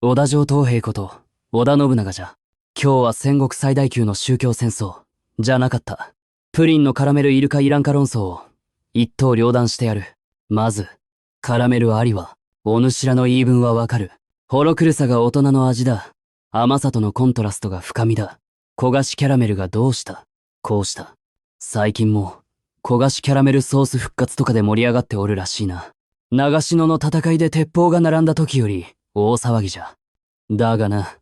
織田城東平こと織田信長じゃ。今日は戦国最大級の宗教戦争じゃなかった。プリンのカラメルいるかいらんか論争を一刀両断してやる。まず、カラメルありは、お主らの言い分はわかる。ホロクルさが大人の味だ。甘さとのコントラストが深みだ。焦がしキャラメルがどうした？こうした。最近も、焦がしキャラメルソース復活とかで盛り上がっておるらしいな。長篠の戦いで鉄砲が並んだ時より、大騒ぎじゃ。だがな、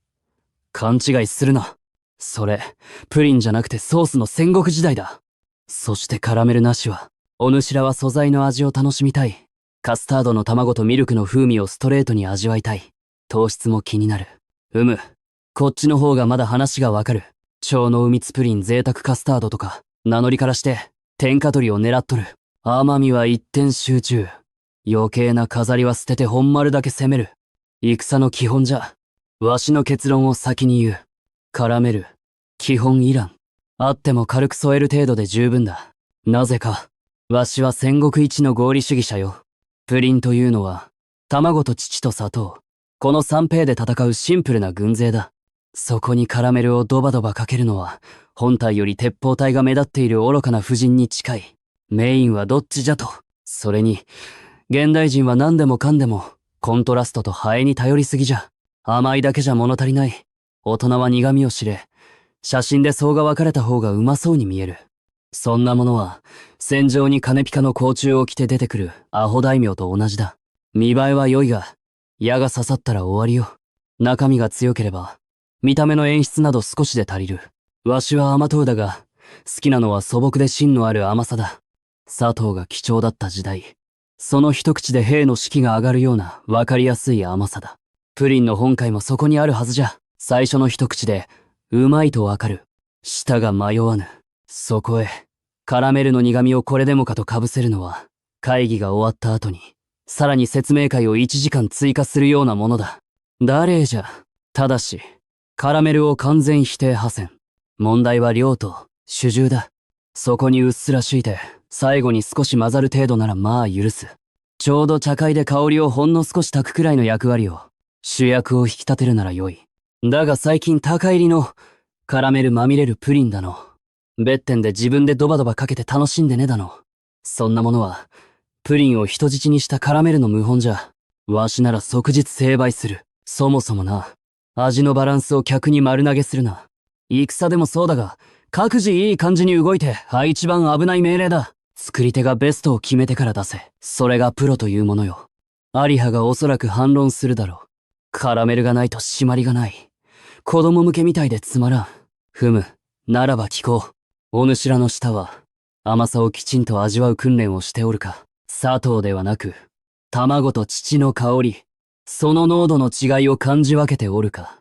勘違いするな。それ、プリンじゃなくてソースの戦国時代だ。そしてカラメルなしは、お主らは素材の味を楽しみたい。カスタードの卵とミルクの風味をストレートに味わいたい。糖質も気になる。こっちの方がまだ話がわかる。超濃密プリン贅沢カスタードとか、名乗りからして、天下取りを狙っとる。甘みは一点集中。余計な飾りは捨てて本丸だけ攻める。戦の基本じゃ。わしの結論を先に言う。カラメル、基本いらん。あっても軽く添える程度で十分だ。なぜか、わしは戦国一の合理主義者よ。プリンというのは、卵と乳と砂糖。この三平で戦うシンプルな軍勢だ。そこにカラメルをドバドバかけるのは、本体より鉄砲隊が目立っている愚かな布陣に近い。メインはどっちじゃと。それに、現代人は何でもかんでも、コントラストとハエに頼りすぎじゃ。甘いだけじゃ物足りない。大人は苦味を知れ。写真で層が分かれた方がうまそうに見える。そんなものは、戦場に金ピカの甲冑を着て出てくるアホ大名と同じだ。見栄えは良いが、矢が刺さったら終わりよ。中身が強ければ、見た目の演出など少しで足りる。わしは甘党だが、好きなのは素朴で芯のある甘さだ。砂糖が貴重だった時代。その一口で兵の士気が上がるような分かりやすい甘さだ。プリンの本懐もそこにあるはずじゃ。最初の一口で、うまいとわかる。舌が迷わぬ。そこへ、カラメルの苦味をこれでもかと被せるのは、会議が終わった後に、さらに説明会を1時間追加するようなものだ。誰じゃ。ただし、カラメルを完全否定派せん。問題は量と主従だ。そこにうっすら敷いて、最後に少し混ざる程度ならまあ許す。ちょうど茶会で香りをほんの少し炊くくらいの役割を、主役を引き立てるなら良い。だが最近高入りの、カラメルまみれるプリンだの。別店で自分でドバドバかけて楽しんでねだの。そんなものは、プリンを人質にしたカラメルの謀反じゃ。わしなら即日成敗する。そもそもな、味のバランスを客に丸投げするな。戦でもそうだが、各自いい感じに動いて、一番危ない命令だ。作り手がベストを決めてから出せ。それがプロというものよ。アリハがおそらく反論するだろう。カラメルがないと締まりがない。子供向けみたいでつまらん。ならば聞こう。お主らの舌は、甘さをきちんと味わう訓練をしておるか。砂糖ではなく、卵と乳の香り、その濃度の違いを感じ分けておるか。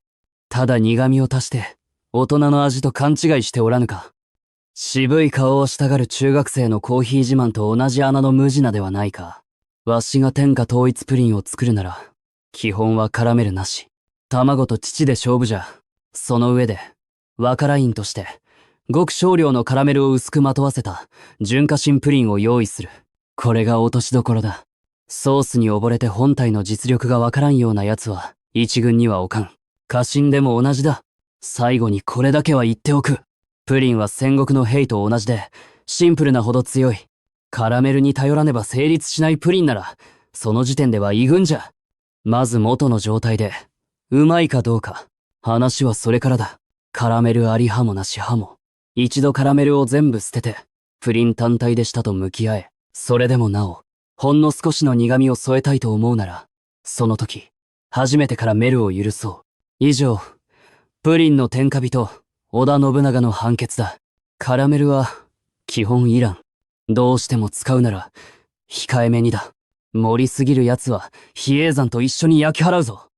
ただ苦味を足して、大人の味と勘違いしておらぬか。渋い顔をしたがる中学生のコーヒー自慢と同じ穴の無地なではないか。わしが天下統一プリンを作るなら、基本はカラメルなし。卵と乳で勝負じゃ。その上で、若ラインとして、ごく少量のカラメルを薄くまとわせた、純化新プリンを用意する。これが落としどころだ。ソースに溺れて本体の実力がわからんような奴は、一軍には置かん。過信でも同じだ。最後にこれだけは言っておく。プリンは戦国の兵と同じで、シンプルなほど強い。カラメルに頼らねば成立しないプリンなら、その時点では異軍じゃ。まず元の状態で、うまいかどうか。話はそれからだ。カラメルあり派もなし派も。一度カラメルを全部捨てて、プリン単体でしたと向き合え。それでもなお、ほんの少しの苦味を添えたいと思うなら、その時、初めてからメルを許そう。以上、プリンの天下人、織田信長の判決だ。カラメルは、基本いらん。どうしても使うなら、控えめにだ。盛りすぎる奴は、比叡山と一緒に焼き払うぞ。